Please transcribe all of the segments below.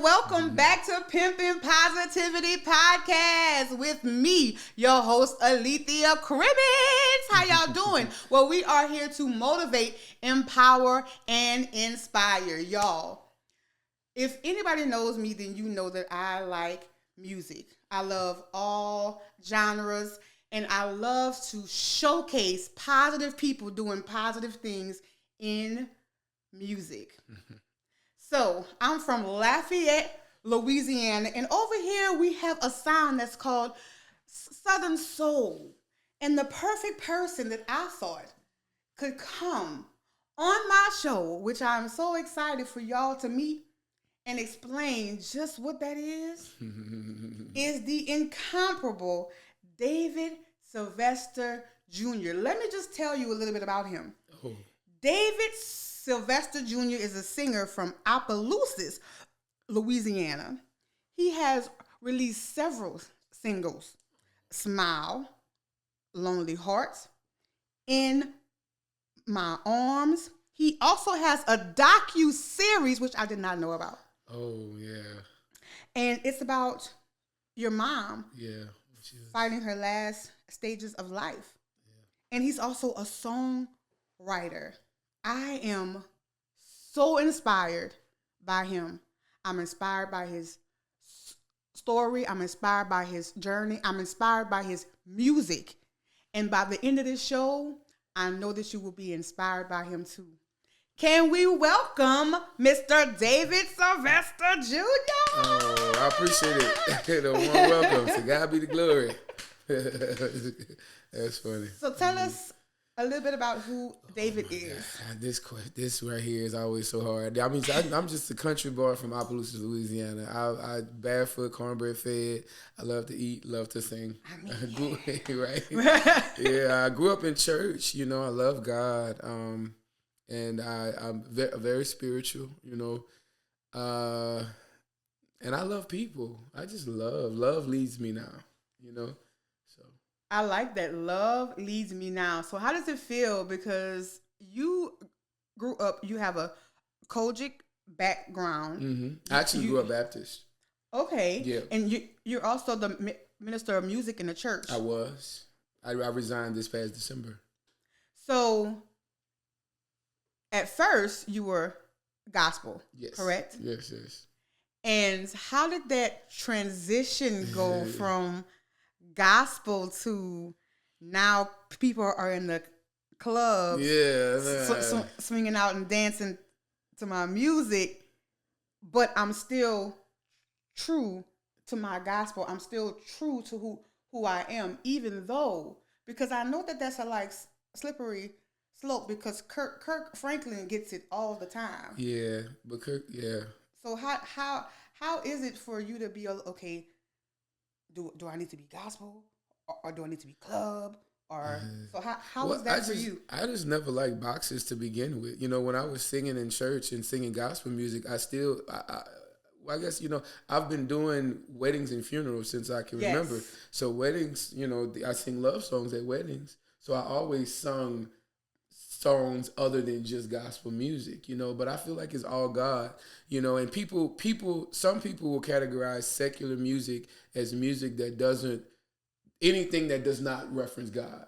and welcome back to Pimpin' Positivity Podcast with me, your host, Alethea Crimmins. How y'all doing? Well, we are here to motivate, empower, and inspire y'all. If anybody knows me, then you know that I like music. I love all genres, and I love to showcase positive people doing positive things in music. So I'm from Lafayette, Louisiana, and over here we have a sound that's called Southern Soul. And the perfect person that I thought could come on my show, which I'm so excited for y'all to meet and explain just what that is the incomparable David Sylvester Jr. Let me just tell you a little bit about him. Oh. David Sylvester Jr. is a singer from Opelousas, Louisiana. He has released several singles: Smile, Lonely Hearts, In My Arms. He also has a docu-series, which I did not know about. Oh, yeah. And it's about your mom fighting her last stages of life. Yeah. And he's also a songwriter. I am so inspired by him. I'm inspired by his story. I'm inspired by his journey. I'm inspired by his music. And by the end of this show, I know that you will be inspired by him too. Can we welcome Mr. David Sylvester Jr.? Oh, I appreciate it. The warm welcome. To God be the glory. That's funny. So tell us a little bit about who David is. God, this right here is always so hard. I mean, I'm just a country boy from Opelousas, Louisiana. I barefoot, cornbread fed. I love to eat, love to sing. Right? Yeah, I grew up in church. You know, I love God. And I'm very spiritual. You know, and I love people. I just love. Love leads me now. You know. I like that. Love leads me now. So how does it feel? Because you grew up, you have a Kojic background. Mm-hmm. I actually grew up Baptist. Okay. Yeah. And you're also the minister of music in the church. I was. I resigned this past December. So at first you were gospel, yes. Correct? Yes. And how did that transition go from gospel to now people are in the clubs, swinging out and dancing to my music, but I'm still true to my gospel. I'm still true to who I am, even though, because I know that that's a slippery slope, because Kirk Franklin gets it all the time. Yeah, but Kirk, yeah. So how is it for you to be okay? Do I need to be gospel, or do I need to be club, or so how is that for you? I just never liked boxes to begin with. You know, when I was singing in church and singing gospel music, I guess, you know, I've been doing weddings and funerals since I can remember. So weddings, you know, I sing love songs at weddings. So I always sung songs other than just gospel music, you know, but I feel like it's all God, you know, and some people will categorize secular music as music that anything that does not reference God.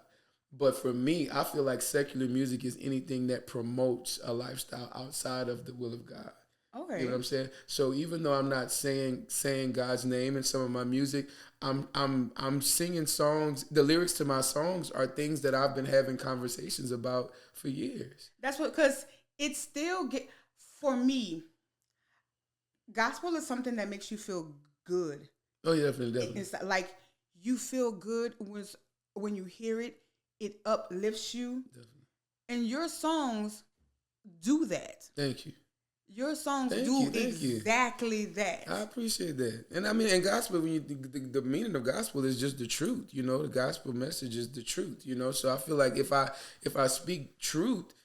But for me, I feel like secular music is anything that promotes a lifestyle outside of the will of God. Okay. You know what I'm saying? So even though I'm not saying God's name in some of my music, I'm singing songs. The lyrics to my songs are things that I've been having conversations about for years. That's because it still for me, gospel is something that makes you feel good. Oh, yeah, definitely. It's like you feel good when you hear it. It uplifts you. Definitely. And your songs do that. Thank you. Your songs do exactly that. I appreciate that. And I mean, in gospel, when the meaning of gospel is just the truth, you know, the gospel message is the truth, you know. So I feel like if I speak truth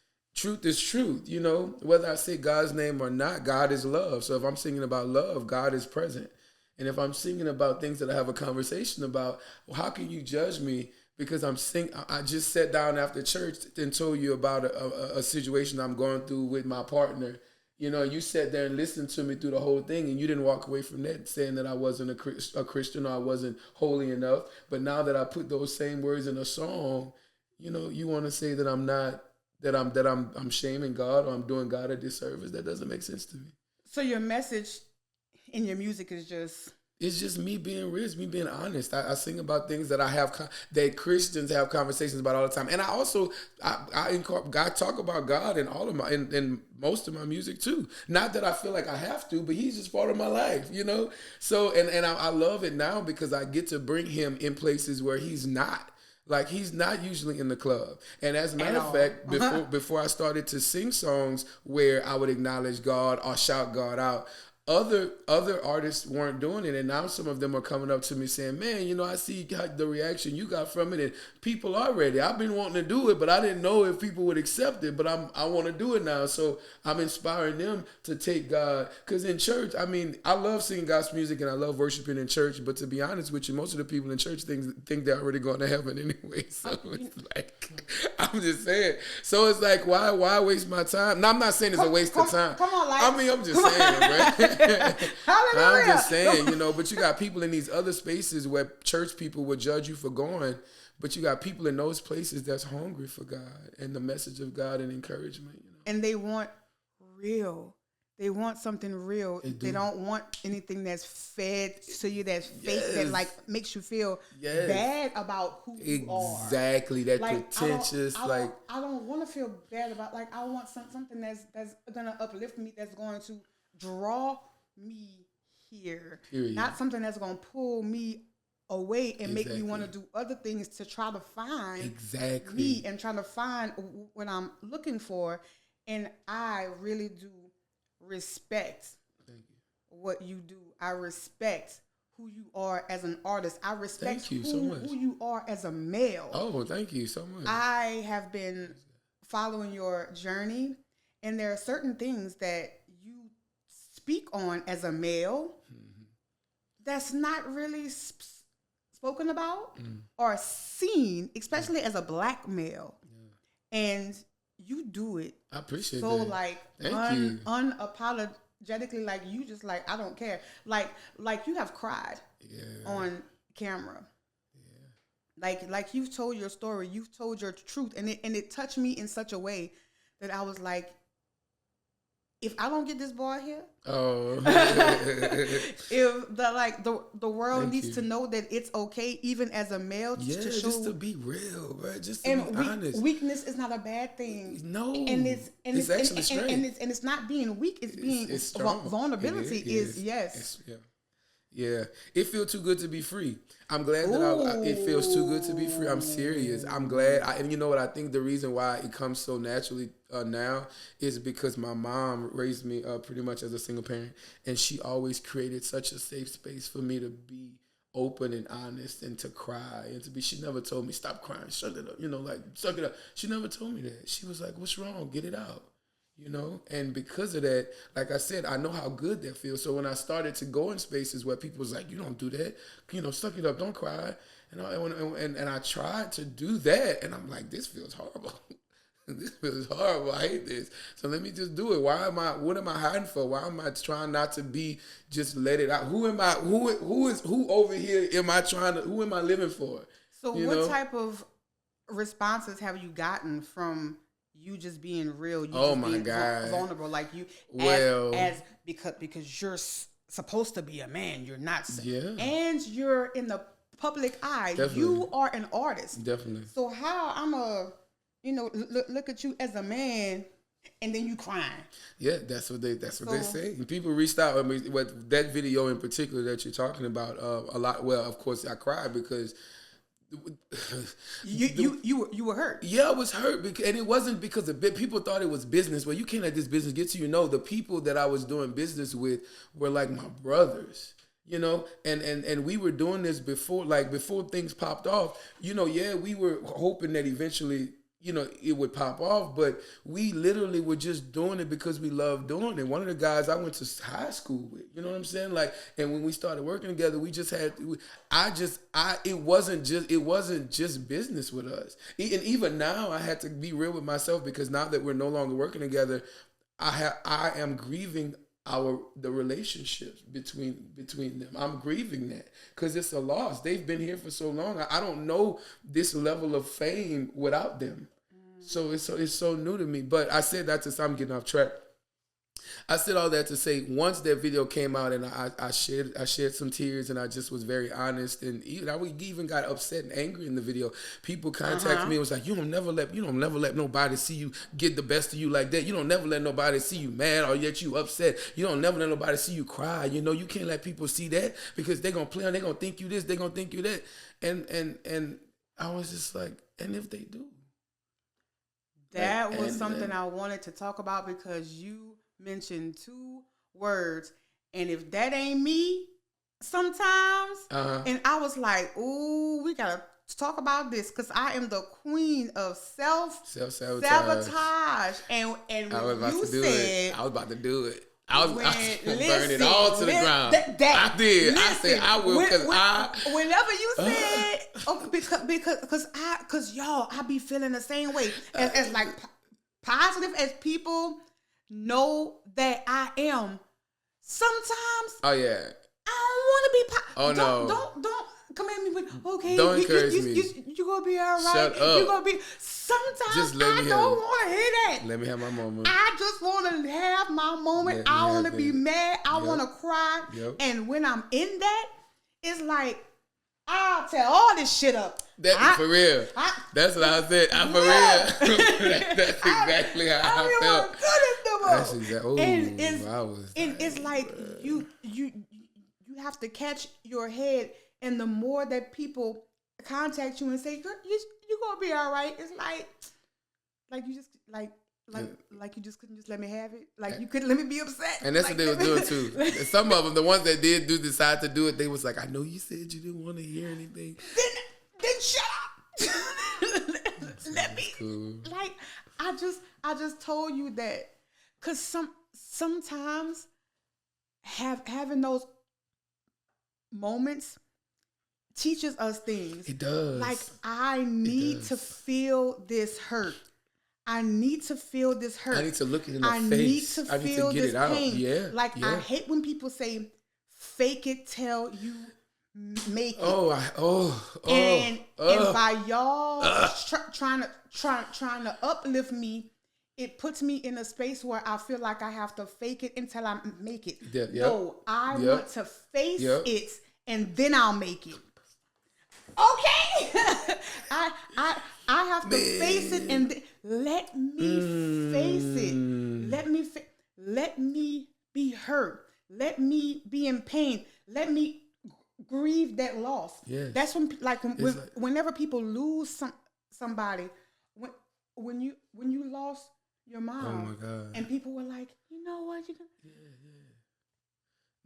is truth, you know. Whether I say God's name or not, God is love. So if I'm singing about love, God is present. And if I'm singing about things that I have a conversation about, well, how can you judge me because I just sat down after church and told you about a situation I'm going through with my partner, You know, you sat there and listened to me through the whole thing, and you didn't walk away from that saying that I wasn't a Christian or I wasn't holy enough. But now that I put those same words in a song, you know, you want to say that I'm not, I'm shaming God or I'm doing God a disservice. That doesn't make sense to me. So your message in your music is just... It's just me being real, it's me being honest. I sing about things that I have that Christians have conversations about all the time, and I also I talk about God in all of my in most of my music too. Not that I feel like I have to, but He's just part of my life, you know. So and I love it now because I get to bring Him in places where He's not. Like, He's not usually in the club. And as a matter of fact, before I started to sing songs where I would acknowledge God or shout God out, other artists weren't doing it, and now some of them are coming up to me saying, man, you know, I see the reaction you got from it, and people are ready. I've been wanting to do it, but I didn't know if people would accept it, but I want to do it now. So I'm inspiring them to take God, because in church, I mean, I love singing gospel music and I love worshiping in church, but to be honest with you, most of the people in church think they're already going to heaven anyway. So it's like, I'm just saying. So it's like, why waste my time? Now, I'm not saying it's a waste of time. Come on, like, I mean, I'm just saying, right? Hallelujah. I'm just saying, you know, but you got people in these other spaces where church people would judge you for going, but you got people in those places that's hungry for God and the message of God and encouragement, you know. And they want real. They want something real. They don't want anything that's fed to you, that's fake, that like makes you feel bad about who you are. Exactly, that like, pretentious. I don't want to feel bad about. Like, I want something that's gonna uplift me, that's going to draw me here. Period. Not something that's gonna pull me away and make me want to do other things to try to find me and try to find what I'm looking for. And I really do respect what you do. I respect who you are as an artist. I respect who you are as a male. Oh, thank you so much. I have been following your journey, and there are certain things that you speak on as a male that's not really spoken about or seen, especially as a black male. And you do it. I appreciate so that. Like unapologetically, like you just like, I don't care. Like you have cried on camera. Like you've told your story, you've told your truth, and it touched me in such a way that I was like, if I don't get this boy here, if the world needs to know that it's okay, even as a male, to show, just to be real, right? Just to be honest. Weakness is not a bad thing. No, and it's actually strength. And it's not being weak. It's being vulnerability. Yeah, it feels too good to be free. I'm glad that it feels too good to be free. I'm serious. I'm glad. And you know what? I think the reason why it comes so naturally now is because my mom raised me pretty much as a single parent, and she always created such a safe space for me to be open and honest and to cry and to be. She never told me stop crying, shut it up, you know, like suck it up. She never told me that. She was like, "What's wrong? Get it out." You know, and because of that, like I said, I know how good that feels. So when I started to go in spaces where people was like, "You don't do that, you know, suck it up, don't cry," and I tried to do that, and I'm like, this feels horrible. This feels horrible. I hate this. So let me just do it. What am I hiding for? Why am I trying not to be, just let it out? Who am I? Who over here am I trying to? Who am I living for? So what type of responses have you gotten from you just being real? You just being vulnerable, like you, as because you're supposed to be a man, you're not, and you're in the public eye. Definitely. You are an artist, definitely. So how I'm look at you as a man, and then you crying? Yeah, that's what they say. And people reached out. I mean, with that video in particular that you're talking about, a lot. Well, of course, I cried because. You were hurt. Yeah, I was hurt, and it wasn't because of people thought it was business. Well, you can't let this business get to you. No, the people that I was doing business with were like my brothers, you know, and we were doing this before things popped off. You know, we were hoping that eventually, you know, it would pop off, but we literally were just doing it because we loved doing it. One of the guys I went to high school with, you know what I'm saying? Like, and when we started working together, we just had, it wasn't just business with us. And even now I had to be real with myself, because now that we're no longer working together, I am grieving the relationships between them. I'm grieving that because it's a loss. They've been here for so long. I don't know this level of fame without them. So it's so new to me. But I said that to say I'm getting off track. I said all that to say once that video came out and I shared some tears and I just was very honest and even got upset and angry in the video. People contacted me and was like, you don't never let nobody see you get the best of you like that. You don't never let nobody see you mad or yet you upset. You don't never let nobody see you cry. You know, you can't let people see that because they're gonna play on, they're gonna think you this, they're gonna think you that. And I was just like, and if they do. That was something I wanted to talk about because you mentioned 2 words, and if that ain't me sometimes, and I was like, ooh, we gotta talk about this because I am the queen of self-sabotage. And I was about to do it. I was about to do it. I was going to burn it all to the ground. I did. I said I will because whenever you said, because y'all, I be feeling the same way. As like positive as people know that I am, sometimes. Oh yeah. I don't want to be. Don't come at me with okay. Don't encourage me. You gonna be all right. Shut up. You gonna be. Sometimes I don't want to hear that. Let me have my moment. I just want to have my moment. I want to be mad. I want to cry. Yep. And when I'm in that, it's like I'll tear all this shit up. For real. That's what I said. I'm for real. That's exactly how I felt. That's exactly. And it's like you have to catch your head, and the more that people contact you and say you gonna be all right, it's like you just like you just couldn't just let me have it, like you couldn't let me be upset. And that's what they were doing too. Some of them, the ones that did decide to do it, they was like, I know you said you didn't want to hear anything. Then shut up. Let me. Cool. Like I just told you that because sometimes having those moments teaches us things. It does. Like I need to feel this hurt. I need to feel this hurt. I need to look it in the face. I need to get it out. Pain. Yeah. Like I hate when people say, "Fake it till you make it." And by y'all trying to uplift me, it puts me in a space where I feel like I have to fake it until I make it. No, I want to face it and then I'll make it. Okay, I have to face it and let me face it. Let me be hurt. Let me be in pain. Let me grieve that loss. Yes. That's whenever people lose somebody, when you lost your mom, oh my God, and people were like, you know what, you can.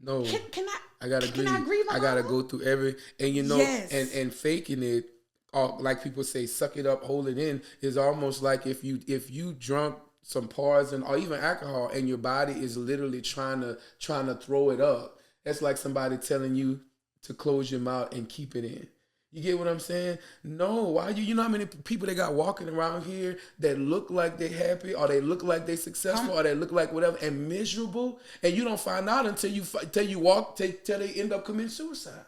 No, can I gotta grieve. I gotta go through and faking it, like people say, suck it up, hold it in, is almost like if you drunk some poison or even alcohol and your body is literally trying to throw it up. That's like somebody telling you to close your mouth and keep it in. You get what I'm saying? No, why you know how many people they got walking around here that look like they happy or they look like they successful or they look like whatever and miserable, and you don't find out until they end up committing suicide.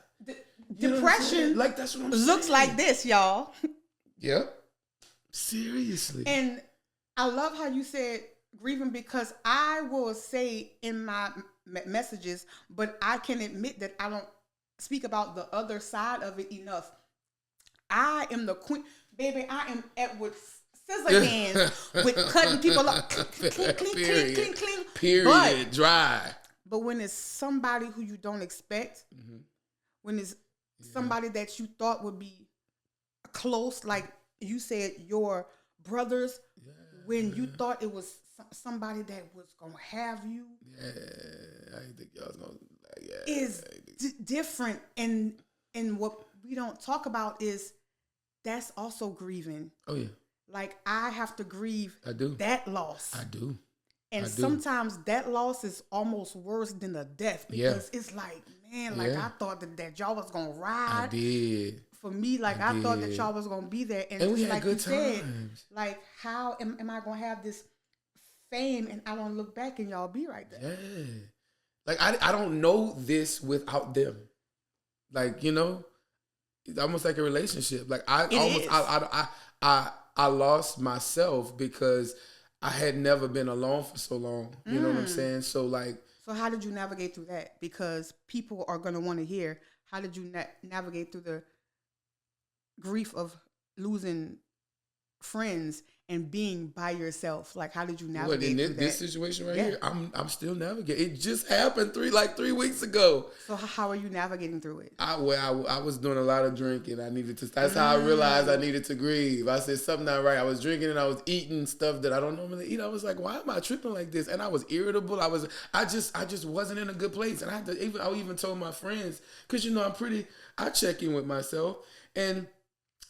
Depression, like that's what I'm saying. Looks like this, y'all. Yep. Seriously. And I love how you said grieving, because I will say in my messages, but I can admit that I don't speak about the other side of it enough. I am the queen, baby. I am Edward Scissorhands with cutting people up. Clean. Period. Dry. But when it's somebody who you don't expect, when it's somebody that you thought would be close, like you said, your brothers, when you thought it was somebody that was gonna have you, I didn't think y'all was gonna. Is different, and what we don't talk about is that's also grieving. Oh yeah. Like I have to grieve. I do. That loss. I do. And sometimes that loss is almost worse than the death, because it's like, man, like I thought that y'all was gonna ride. I did. For me, like I thought that y'all was gonna be there, and we just had like good you said, times. like how am I gonna have this fame and I don't look back and y'all be right there. Yeah. Like I don't know this without them. Like, you know, it's almost like a relationship. Like I lost myself because I had never been alone for so long. You know what I'm saying? So like. So how did you navigate through that? Because people are going to want to hear, how did you navigate through the grief of losing friends and being by yourself? Like, how did you navigate through this situation right here? I'm still navigating. It just happened 3 weeks ago. So how are you navigating through it? I was doing a lot of drinking. I needed to. That's how I realized I needed to grieve. I said something not right. I was drinking and I was eating stuff that I don't normally eat. I was like, why am I tripping like this? And I was irritable. I just wasn't in a good place. And I even told my friends, because you know I check in with myself and.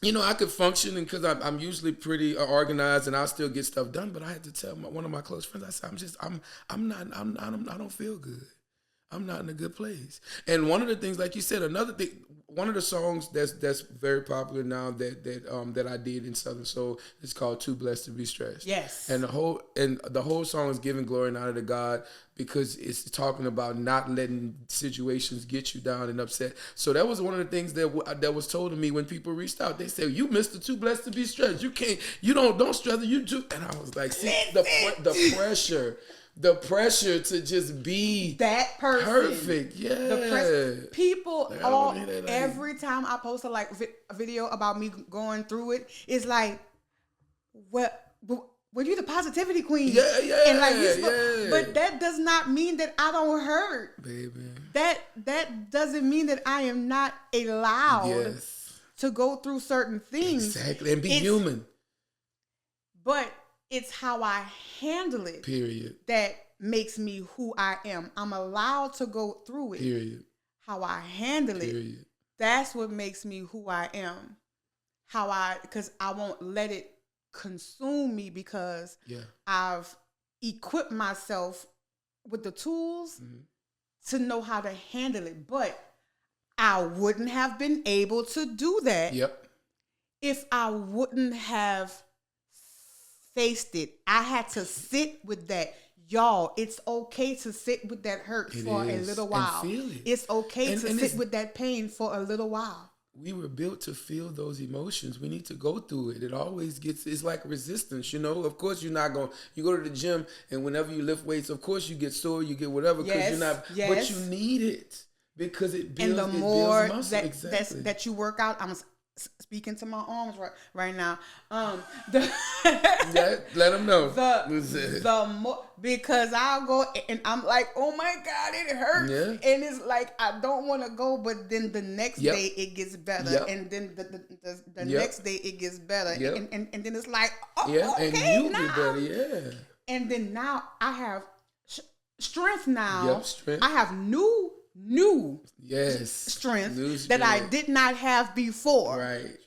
You know, I could function because I'm usually pretty organized and I'll still get stuff done. But I had to tell one of my close friends, I said, I don't feel good. I'm not in a good place. And one of the things, like you said, another thing, one of the songs that's very popular now that I did in Southern Soul is called "Too Blessed to Be Stressed." Yes. And the whole song is giving glory and honor to God because it's talking about not letting situations get you down and upset. So that was one of the things that was told to me when people reached out. They said, "You Mr. Too Blessed to Be Stressed. You don't stress it. You do." And I was like, "See the pressure." The pressure to just be that person. Perfect, yeah. People every time I post a video about me going through it, it's like, what? Were you the positivity queen? Yeah. And but that does not mean that I don't hurt, baby. That doesn't mean that I am not allowed to go through certain things. Exactly, and be human. But it's how I handle it. Period. That makes me who I am. I'm allowed to go through it. Period. How I handle Period. it. That's what makes me who I am. Because I won't let it consume me because I've equipped myself with the tools to know how to handle it. But I wouldn't have been able to do that if I wouldn't have faced it. I had to sit with that. Y'all, it's okay to sit with that hurt for a little while. And feel it. It's okay to sit with that pain for a little while. We were built to feel those emotions. We need to go through it. It always it's like resistance, you know? Of course you go to the gym and whenever you lift weights, of course you get sore, you get whatever because you're not, but you need it because it builds, and the more muscle. Exactly. that you work out, I'm speaking to my arms right now. Let them know. The more, because I'll go and I'm like, oh my God, it hurts, and it's like I don't want to go, but then the next day it gets better, and then the next day it gets better, and then it's like, okay, and you get better, and then now I have strength now. Strength. I have new strength that I did not have before. Right.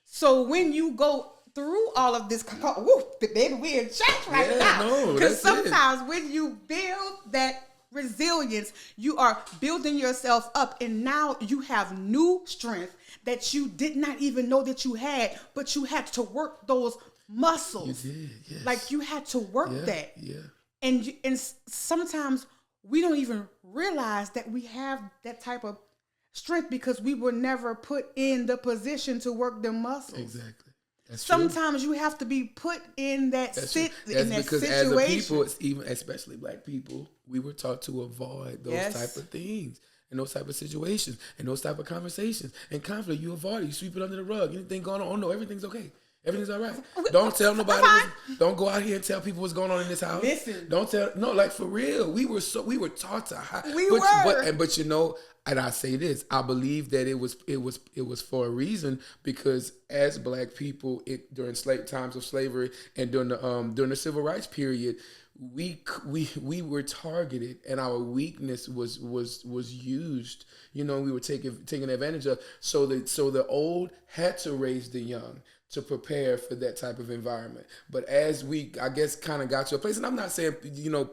So when you go through all of this, baby, we're in church right now. Because sometimes when you build that resilience, you are building yourself up, and now you have new strength that you did not even know that you had, but you had to work those muscles. You did, yes. Like you had to work that. Yeah. And sometimes we don't even realize that we have that type of strength because we were never put in the position to work the muscles. Exactly. That's Sometimes true. you have to be put in that That's in that because situation. As a people, even especially Black people, we were taught to avoid those type of things and those type of situations and those type of conversations and conflict. You avoid it. You sweep it under the rug. Anything going on? Oh no, everything's okay. Everything's all right. Don't tell nobody. Don't go out here and tell people what's going on in this house. Listen. Don't tell. No, like for real. We were taught to hide. But you know, and I say this, I believe that it was for a reason because as Black people, during times of slavery and during the civil rights period, we were targeted and our weakness was used. You know, we were taken advantage of. So the old had to raise the young to prepare for that type of environment. But as we, I guess, kind of got to a place, and I'm not saying,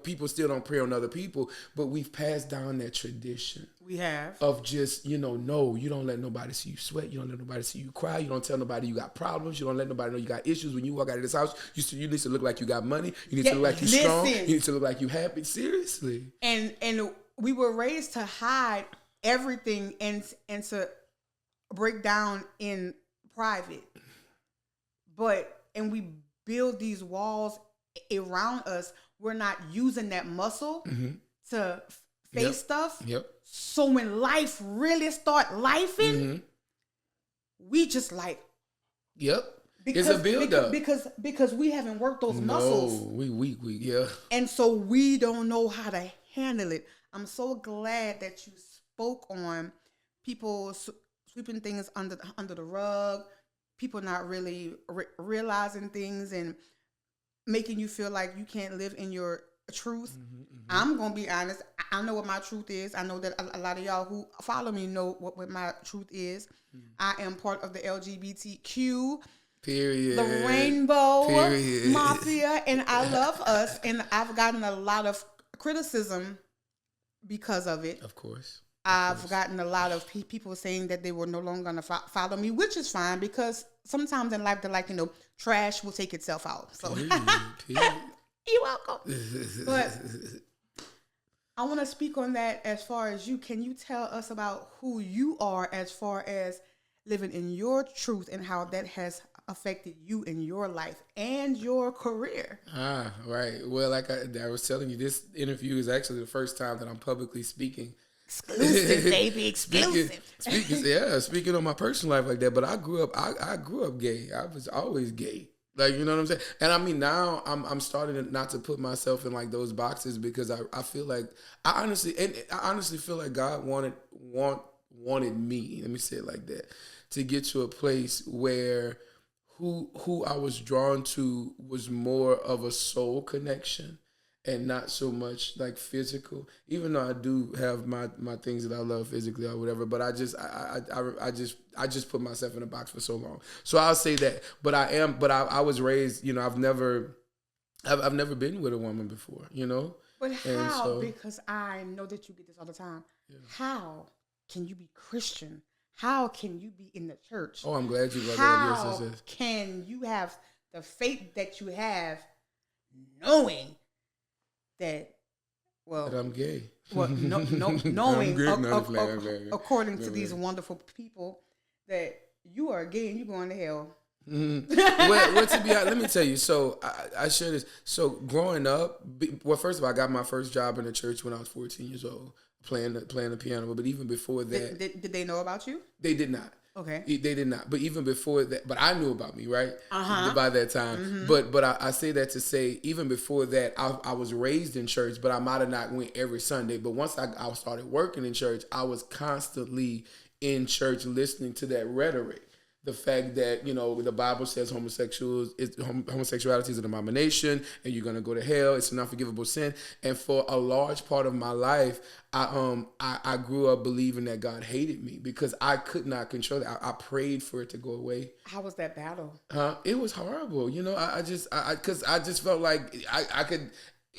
people still don't prey on other people, but we've passed down that tradition. We have. Of just, no, you don't let nobody see you sweat. You don't let nobody see you cry. You don't tell nobody you got problems. You don't let nobody know you got issues. When you walk out of this house, you need to look like you got money. You need to look like you're strong. You need to look like you happy. Seriously. And we were raised to hide everything and to break down in private. And we build these walls around us. We're not using that muscle to face stuff. Yep. So when life really start lifing, we just like. Yep. It's a build up. Because we haven't worked those muscles. No, we weak, yeah. And so we don't know how to handle it. I'm so glad that you spoke on people sweeping things under the rug, people not really realizing things and making you feel like you can't live in your truth. I'm going to be honest. I know what my truth is. I know that a lot of y'all who follow me know what my truth is. I am part of the LGBTQ, period, the rainbow mafia, and I love us. And I've gotten a lot of criticism because of it. Of course. I've gotten a lot of people saying that they were no longer going to follow me, which is fine because sometimes in life they're like, trash will take itself out. So you're welcome. But I want to speak on that as far as you. Can you tell us about who you are as far as living in your truth and how that has affected you in your life and your career? Right. Well, like I was telling you, this interview is actually the first time that I'm publicly speaking. Exclusive, baby, exclusive. Speaking on my personal life like that. But I grew up gay. I was always gay. Like, you know what I'm saying? And I mean, now I'm starting not to put myself in like those boxes because I feel like I honestly feel like God wanted me. Let me say it like that, to get to a place where who I was drawn to was more of a soul connection and not so much like physical, even though I do have my things that I love physically or whatever, but I just put myself in a box for so long. So I'll say that, but I was raised, I've never been with a woman before, But how? Because I know that you get this all the time. Yeah. How can you be Christian? How can you be in the church? Oh, I'm glad you brought that. How can you have the faith that you have knowing that I'm gay. Well, knowing according to these wonderful people that you are gay and you're going to hell. Well, to be honest, let me tell you. So I share this. So growing up, first of all, I got my first job in the church when I was 14 years old, playing the piano. But even before that, did they know about you? They did not. Okay. They did not. But even before that, but I knew about me, right? By that time. Mm-hmm. But I say that to say, even before that, I was raised in church, but I might have not went every Sunday. But once I started working in church, I was constantly in church listening to that rhetoric. The fact that, the Bible says homosexuality is an abomination and you're going to go to hell. It's an unforgivable sin. And for a large part of my life, I grew up believing that God hated me because I could not control it. I prayed for it to go away. How was that battle? It was horrible. Because I just felt like I could...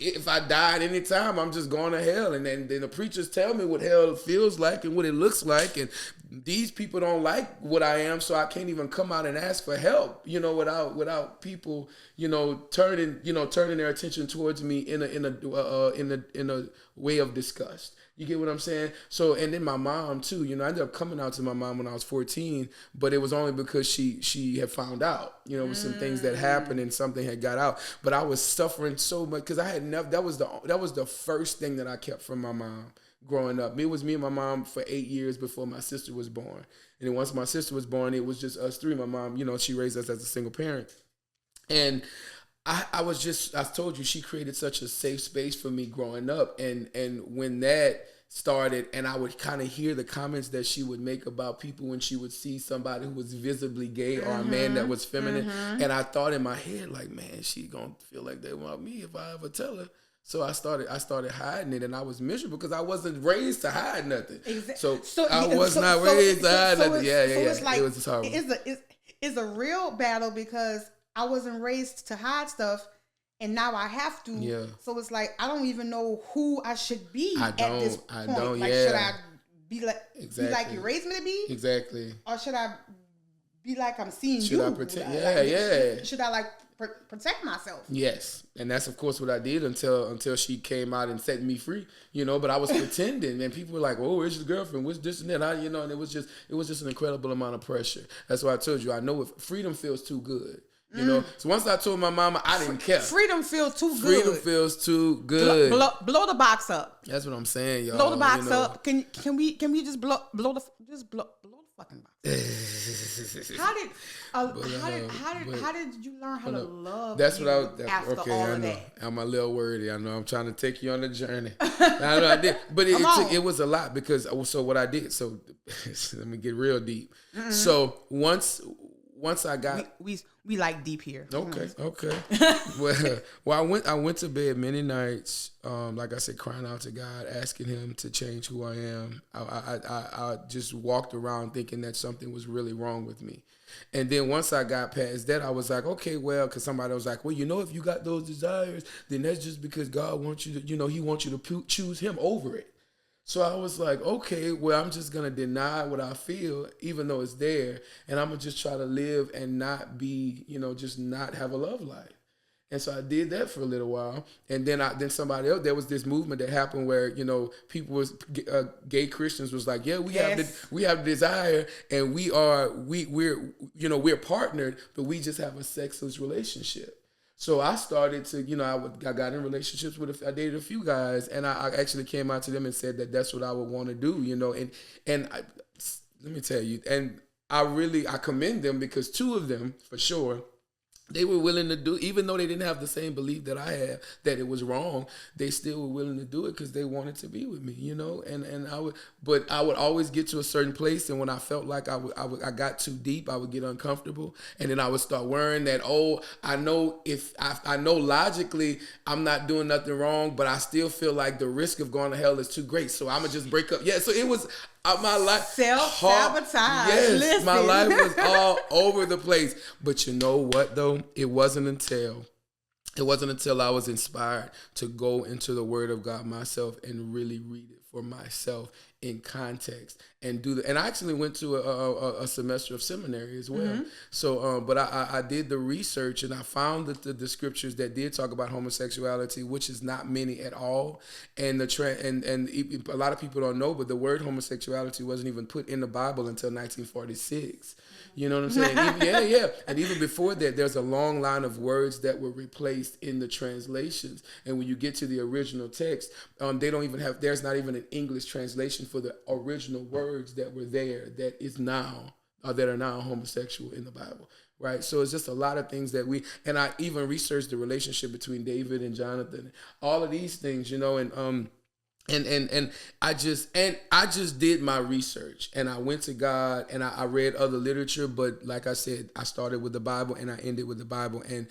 If I died anytime, I'm just going to hell. And then the preachers tell me what hell feels like and what it looks like. And these people don't like what I am, so I can't even come out and ask for help, without people, turning their attention towards me in a way of disgust. You get what I'm saying? So, and then my mom too, I ended up coming out to my mom when I was 14, but it was only because she had found out, with some things that happened and something had got out. But I was suffering so much because I had never, that was the first thing that I kept from my mom growing up. It was me and my mom for 8 years before my sister was born. And then once my sister was born, it was just us three. My mom, she raised us as a single parent. And I told you, she created such a safe space for me growing up. And when that started, and I would kind of hear the comments that she would make about people when she would see somebody who was visibly gay or a man that was feminine. And I thought in my head, like, man, she gonna feel like they want me if I ever tell her. So I started hiding it, and I was miserable because I wasn't raised to hide nothing. Exactly. So I was not raised to hide nothing. Yeah. It's like, it was just horrible. it's a real battle because I wasn't raised to hide stuff, and now I have to. Yeah. So it's like I don't even know who I should be at this point. I don't. Like, Yeah. should I be like you raised me to be? Exactly. Or should I be like I'm seeing should you? I protect? Should I like protect myself? Yes, and that's of course what I did until she came out and set me free. But I was pretending, and people were like, "Oh, where's your girlfriend? What's this and that?" And it was just an incredible amount of pressure. That's why I told you I know if freedom feels too good. So once I told my mama, I didn't care. Freedom feels too good. Freedom feels too good. Blow the box up. That's what I'm saying, y'all. Blow the box up. Can we just blow the fucking box? How did you learn how to love? That's what I was. After okay, all I of know. that. I'm a little wordy. I know. I'm trying to take you on the journey. I know I did, but it was a lot because so what I did. So let me get real deep. Mm-hmm. So once I got we like deep here. Okay. Well, I went to bed many nights, like I said, crying out to God, asking Him to change who I am. I just walked around thinking that something was really wrong with me. And then once I got past that, I was like, okay, well, because somebody was like, well, if you got those desires, then that's just because God wants you to, He wants you to choose Him over it. So I was like, okay, well, I'm just going to deny what I feel, even though it's there. And I'm going to just try to live and not be, just not have a love life. And so I did that for a little while. And then somebody else, there was this movement that happened where, people was, gay Christians was like, yeah, we have the desire and we're partnered, but we just have a sexless relationship. So I started to, I got in relationships I dated a few guys, and I actually came out to them and said that that's what I would want to do, and let me tell you, and I commend them because two of them, for sure, they were willing to do, even though they didn't have the same belief that I had, that it was wrong, they still were willing to do it because they wanted to be with me, but I would always get to a certain place, and when I felt like I got too deep, I would get uncomfortable, and then I would start worrying that, I know I know logically I'm not doing nothing wrong, but I still feel like the risk of going to hell is too great, so I'm gonna just break up. Yeah, so it was my life self-sabotage. Yes, Listen. My life was all over the place. But you know what though? It wasn't until I was inspired to go into the Word of God myself and really read it for myself in context and do and I actually went to a semester of seminary as well. Mm-hmm. So, but I did the research and I found that the scriptures that did talk about homosexuality, which is not many at all, and and a lot of people don't know, but the word homosexuality wasn't even put in the Bible until 1946. You know what I'm saying? Yeah. And even before that, there's a long line of words that were replaced in the translations. And when you get to the original text, there's not even an English translation for the original words that were there that are now homosexual in the Bible. Right. So it's just a lot of things and I even researched the relationship between David and Jonathan, all of these things, and I just did my research and I went to God and I read other literature. But like I said, I started with the Bible and I ended with the Bible. And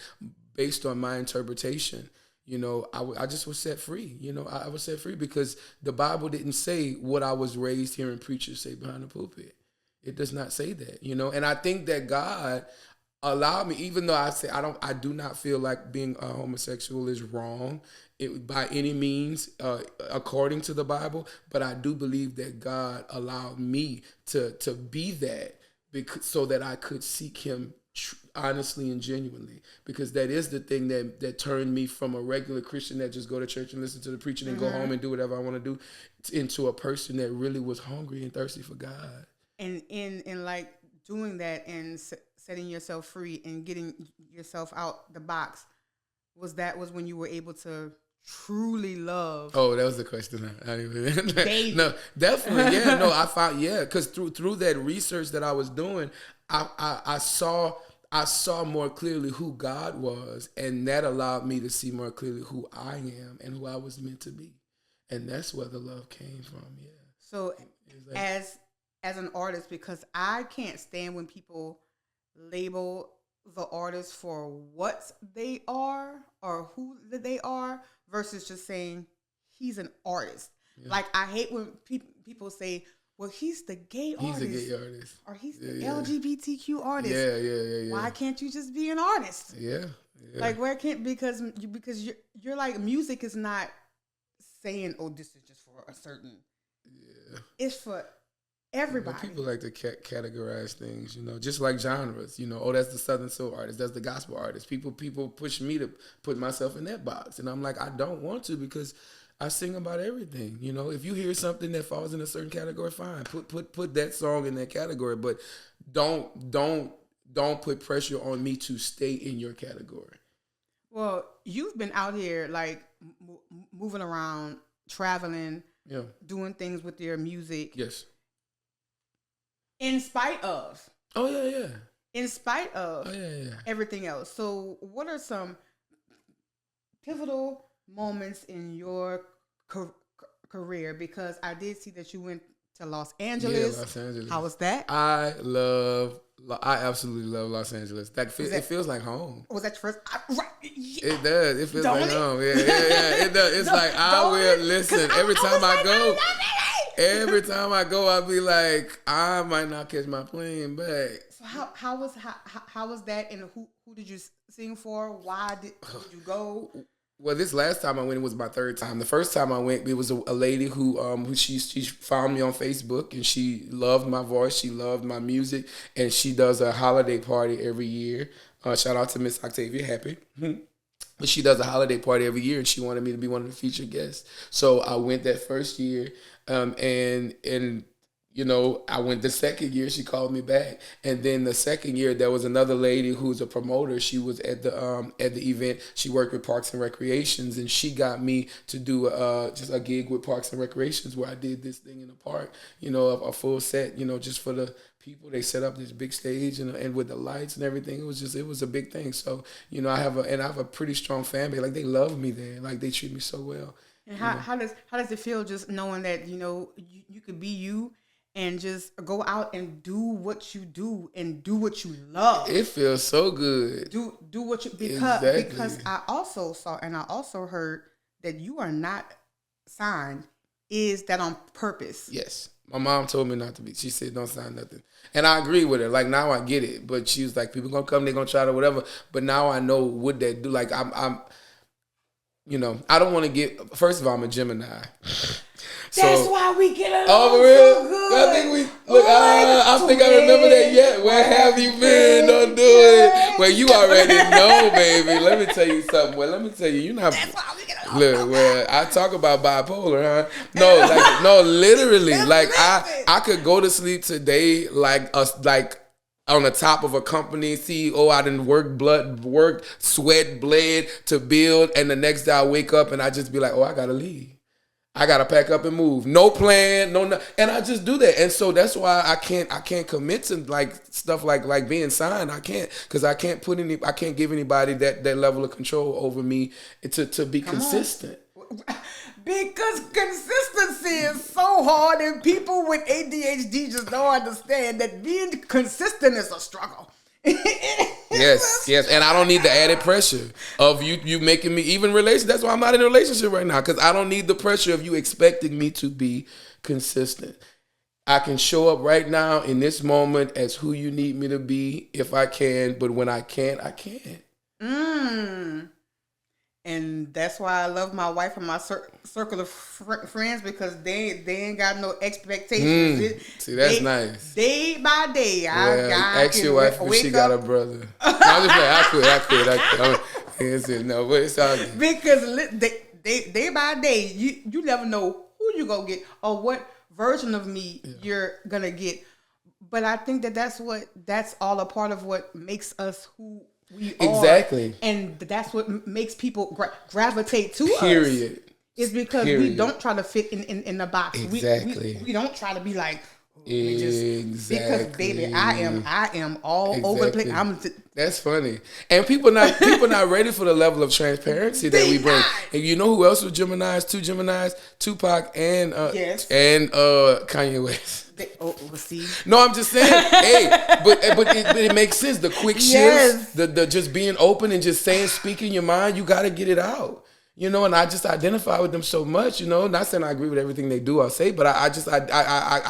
based on my interpretation, I just was set free. I was set free because the Bible didn't say what I was raised hearing preachers say behind the pulpit. It does not say that, And I think that God allowed me, even though I do not feel like being a homosexual is wrong by any means, according to the Bible, but I do believe that God allowed me to be that so that I could seek Him honestly and genuinely, because that is the thing that turned me from a regular Christian that just go to church and listen to the preaching and go home and do whatever I want to do into a person that really was hungry and thirsty for God. And in like doing that and setting yourself free and getting yourself out the box, was when you were able to truly love? Oh, that was the question. David. No, definitely. Yeah, no, I found, because through that research that I was doing, I saw more clearly who God was, and that allowed me to see more clearly who I am and who I was meant to be. And that's where the love came from, yeah. So as an artist, because I can't stand when people label the artist for what they are or who they are versus just saying he's an artist. Yeah. Like I hate when people say, well, he's the gay He's artist. a gay artist. Or he's the LGBTQ artist. Yeah. Why can't you just be an artist? Yeah. Like, where can't, because you're like, music is not saying, oh, this is just for a certain. Yeah. It's for everybody. People like to categorize things, just like genres. Oh, that's the Southern Soul artist. That's the gospel artist. People push me to put myself in that box. And I'm like, I don't want to, because I sing about everything. If you hear something that falls in a certain category, fine. Put that song in that category. But don't put pressure on me to stay in your category. Well, you've been out here, like, moving around, traveling, doing things with your music. Yes. In spite of. Oh, yeah. In spite of everything else. So what are some pivotal moments in your career? Because I did see that you went to Los Angeles. Yeah, Los Angeles. How was that? I absolutely love Los Angeles. It feels like home. Was that your first? Right. It does. It feels like home. Yeah. It does. It's like, I will listen. Every time I go, I'll be like, I might not catch my plane back. So how was that? And who did you sing for? Why did you go? Well, this last time I went, it was my third time. The first time I went, it was a lady who she found me on Facebook, and she loved my voice, she loved my music, and she does a holiday party every year. Shout out to Miss Octavia Happy. But she does a holiday party every year, and she wanted me to be one of the featured guests. So I went that first year, and I went the second year. She called me back, and then the second year there was another lady who's a promoter. She was at the event. She worked with Parks and Recreations, and she got me to do just a gig with Parks and Recreations where I did this thing in the park. A full set. Just for the people. They set up this big stage and with the lights and everything. It was a big thing. So I have a pretty strong fan base. Like, they love me there. Like, they treat me so well. And how does it feel just knowing that you could be you and just go out and do what you do and do what you love? It feels so good. Do what you because I also saw and I also heard that you are not signed. Is that on purpose? Yes. My mom told me not to be. She said, don't sign nothing. And I agree with her. Like, now I get it. But she was like, people gonna come, they gonna try to whatever. But now I know what that do. Like, I'm I don't want to get. First of all, I'm a Gemini. That's why we get along for real? so good. I think I think I remember that yet. Where have you been? Don't do it. Well, you already know, baby. Let me tell you something. Well, let me tell you, you're not. That's why we get along. Look, well, I talk about bipolar, huh? No, literally. Like, I could go to sleep today like on the top of a company, CEO, I didn't work, sweat, bled to build, and the next day I wake up and I just be like, oh, I gotta leave. I gotta pack up and move. No plan, no, and I just do that. And so that's why I can't commit to like stuff like being signed. I can't, because I can't give anybody that level of control over me to be consistent. Because consistency is so hard, and people with ADHD just don't understand that being consistent is a struggle. Yes, and I don't need the added pressure of you making me even relationship. That's why I'm not in a relationship right now, because I don't need the pressure of you expecting me to be consistent. I can show up right now in this moment as who you need me to be if I can, but when I can't, I can't. And that's why I love my wife and my circle of friends, because they ain't got no expectations. See, that's nice. Day by day, ask your wife if she got a brother. No, I'm just saying, I quit. No, but it's all good. Because day by day, you never know who you gonna get or what version of me you're gonna get. But I think that's all a part of what makes us who we are. Exactly. And that's what makes people gravitate to us. Period. It's because we don't try to fit in the box. Exactly. We don't try to be like, exactly. Because baby, I am all over the place. That's funny. And people not ready for the level of transparency that we bring. And you know who else was Geminis? Two Geminis, Tupac and Kanye West. See? No, I'm just saying. but it makes sense. The quick shifts, the just being open and just speaking your mind. You got to get it out. You know, and I just identify with them so much, you know, not saying I agree with everything they do or say, but I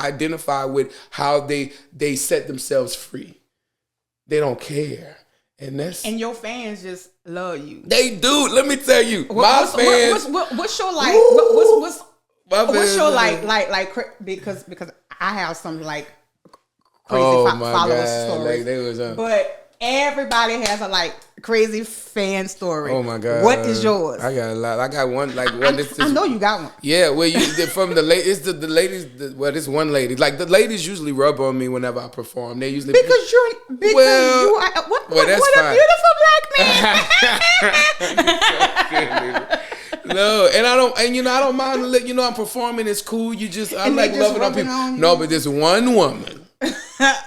identify with how they set themselves free. They don't care. And your fans just love you. They do. Let me tell you, what's your like? What's your like? Because I have some like crazy followers stories. Like they was, but everybody has a like crazy fan story. Oh my God! What is yours? I got a lot. I got one. Like I know you got one. Yeah, well, from the ladies. It's the ladies. Well, this one lady. Like the ladies usually rub on me whenever I perform. They usually because you are what a beautiful black man. No, and I don't mind. I'm performing. It's cool. I like loving on people. No, but this one woman.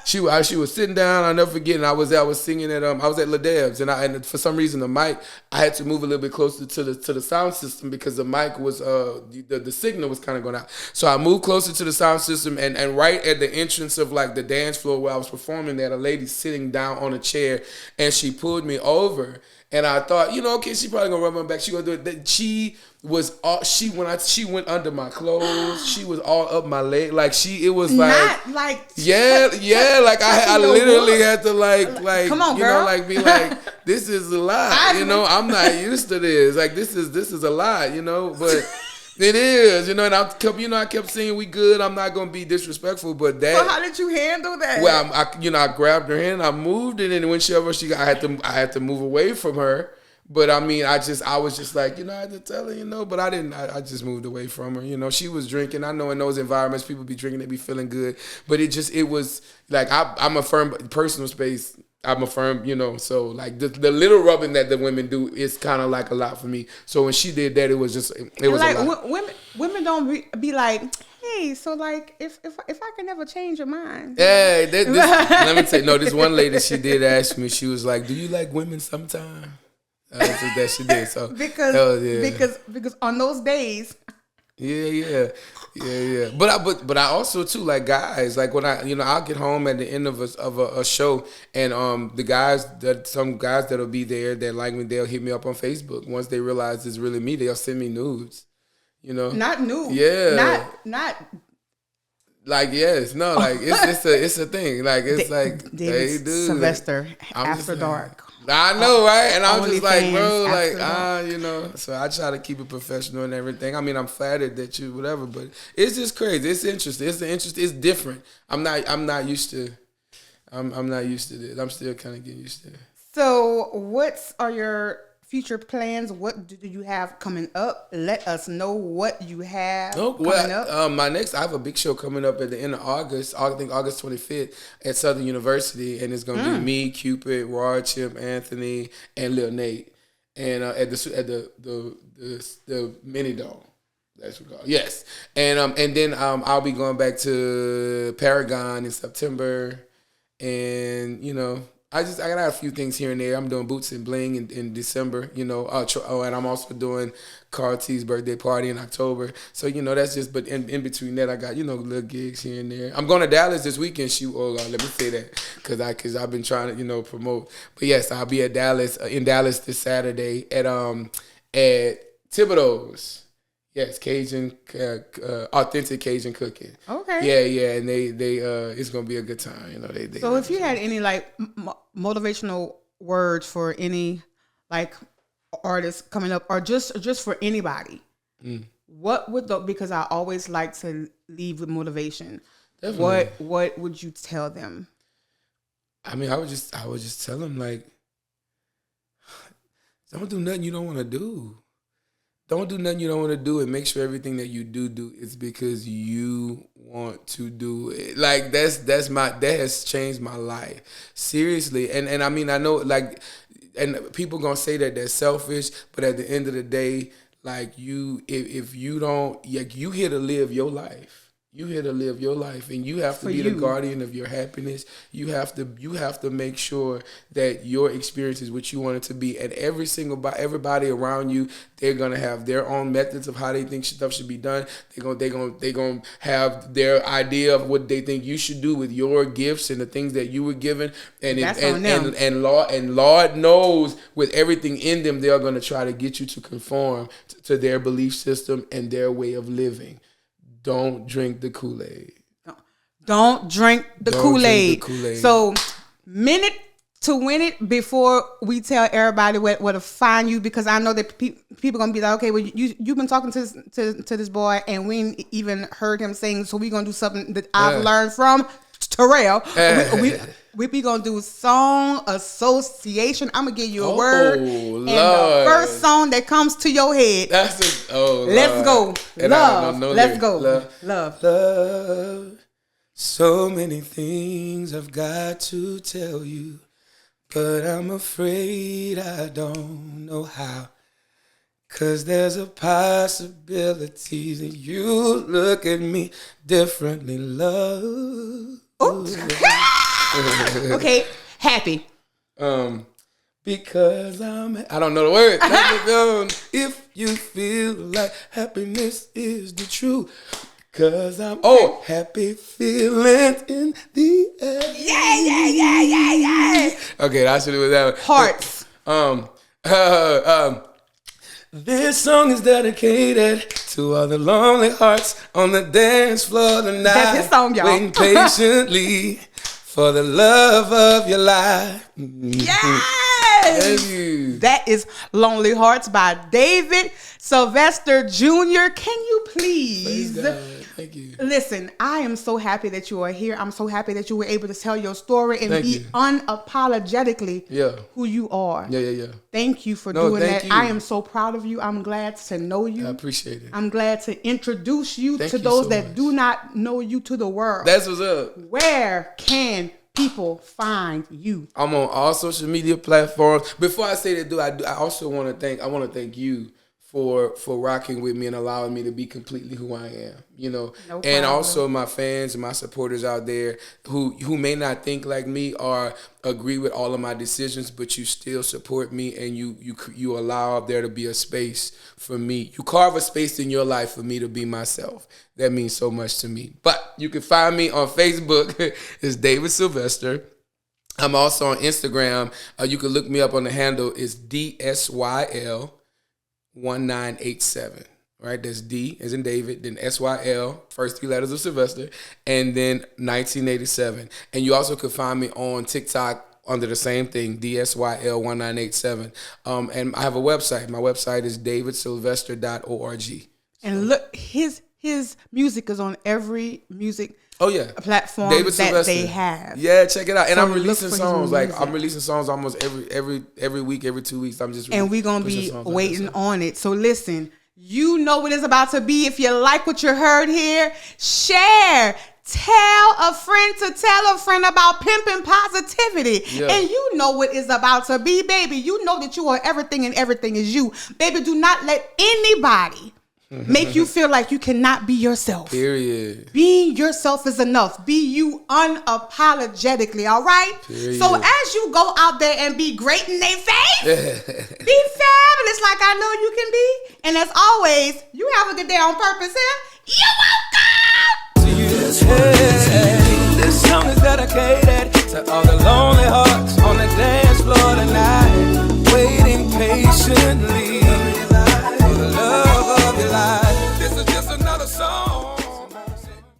she was sitting down. I'll never forget. And I was singing at I was at Ladeb's, and for some reason the mic, I had to move a little bit closer to the sound system because the mic was the signal was kind of going out. So I moved closer to the sound system, and right at the entrance of like the dance floor where I was performing, there, a lady sitting down on a chair, and she pulled me over. And I thought, okay, she probably gonna rub my back. She gonna do it. She went under my clothes. She was all up my leg. Like it was like, not like like I literally had to like come on, girl. Like be like, this is a lot. I'm not used to this. Like this is a lot, but. It is, and I kept saying we good. I'm not gonna be disrespectful, but that. So how did you handle that? Well, I grabbed her hand, I moved it, and whenever I had to move away from her. But I was just like, I had to tell her, but I didn't. I just moved away from her. She was drinking. I know in those environments, people be drinking, they be feeling good. But it was like I'm a firm personal space. I'm a firm, so like the little rubbing that the women do is kind of like a lot for me. So when she did that, it was like a lot. Women don't be like, hey, so like if I can never change your mind. Yeah, let me tell you. No, this one lady, she did ask me. She was like, "Do you like women sometime?" That she did. So because on those days. Yeah. But I also too like guys. Like when I'll get home at the end of a show, and some guys that'll be there that like me, they'll hit me up on Facebook. Once they realize it's really me, they'll send me nudes. Not nudes. Yeah. Not. Like yes, no, like it's a thing. Like it's like David Sylvester After Dark. I know, right? And I'm just like, bro, like, so I try to keep it professional and everything. I mean, I'm flattered that you, whatever, but it's just crazy. It's interesting. It's different. I'm not used to this. I'm still kind of getting used to it. So what are your future plans? What do you have coming up? Let us know what you have coming up. I have a big show coming up at the end of August. I think August 25th at Southern University, and it's gonna be me, Cupid, Rod, Chip, Anthony, and Lil Nate, and at the mini dome. That's what we call it. Yes, and then I'll be going back to Paragon in September, and I got a few things here and there. I'm doing Boots and Bling in December, and I'm also doing Carl T's birthday party in October. So, that's just, but in between that, I got, little gigs here and there. I'm going to Dallas this weekend. Let me say that, because I've been trying to, promote. But yes, I'll be in Dallas this Saturday at Thibodeau's. Yes, Cajun, authentic Cajun cooking. Okay. Yeah, and they it's gonna be a good time. They. So, if you had any like motivational words for any like artists coming up, or just for anybody, what would because I always like to leave with motivation. Definitely. What would you tell them? I mean, I would just tell them like, don't do nothing you don't want to do. Don't do nothing you don't want to do, and make sure everything that you do is because you want to do it. Like that has changed my life. Seriously. And I mean, I know like, and people gonna say that they're selfish, but at the end of the day, like if you don't, like you here to live your life. You here to live your life, and you have to be the guardian of your happiness. You have to make sure that your experience is what you want it to be. And everybody around you, they're gonna have their own methods of how they think stuff should be done. They're gonna have their idea of what they think you should do with your gifts and the things that you were given. And Lord knows, with everything in them, they're gonna try to get you to conform to their belief system and their way of living. Don't drink the Kool-Aid. Don't drink the Kool-Aid. So, minute to win it before we tell everybody where to find you, because I know that people gonna be like, okay, well, you've been talking to this boy and we ain't even heard him sing, so we gonna do something that I've learned from Terrell. We be gonna do song association. I'm gonna give you a word, and the first song that comes to your head. Let's go. Love. Let's go. Love. So many things I've got to tell you, but I'm afraid I don't know how. 'Cause there's a possibility that you look at me differently, love. Okay, happy. Because I don't know the word. If you feel like happiness is the truth, 'cause I'm happy feelings in the air. Yeah. Okay, I should do that one. Hearts. This song is dedicated to all the lonely hearts on the dance floor tonight. That's his song, y'all. Waiting patiently for the love of your life. Yes! That is Lonely Hearts by David Sylvester Jr. Can you please? Praise God. Thank you. Listen, I am so happy that you are here. I'm so happy that you were able to tell your story and be unapologetically who you are. Yeah. Thank you for doing that. I am so proud of you. I'm glad to know you. I appreciate it. I'm glad to introduce you to those that do not know you to the world. That's what's up. Where can people find you? I'm on all social media platforms. Before I say that, I also want to thank you for rocking with me and allowing me to be completely who I am, No and also my fans and my supporters out there who may not think like me or agree with all of my decisions, but you still support me, and you allow there to be a space for me. You carve a space in your life for me to be myself. That means so much to me. But you can find me on Facebook. It's David Sylvester. I'm also on Instagram. You can look me up on the handle. It's DSYL1987. Right? That's D as in David, then SYL, first three letters of Sylvester, and then 1987. And you also could find me on TikTok under the same thing, DSYL1987. And I have a website. My website is davidsylvester.org. And look, his music is on every music platform David that Sylvester. They have. Yeah, check it out. And So I'm releasing songs. I'm releasing songs almost every week, every 2 weeks. And we're gonna be waiting on it. So listen, you know what it's about to be. If you like what you heard here, share. Tell a friend to tell a friend about pimping positivity. Yeah. And you know what it's about to be, baby. You know that you are everything and everything is you. Baby, do not let anybody make you feel like you cannot be yourself. Period. Being yourself is enough. Be you unapologetically, all right? Period. So as you go out there and be great in their face, be fabulous like I know you can be. And as always, you have a good day on purpose here. You're welcome! This song is dedicated to all the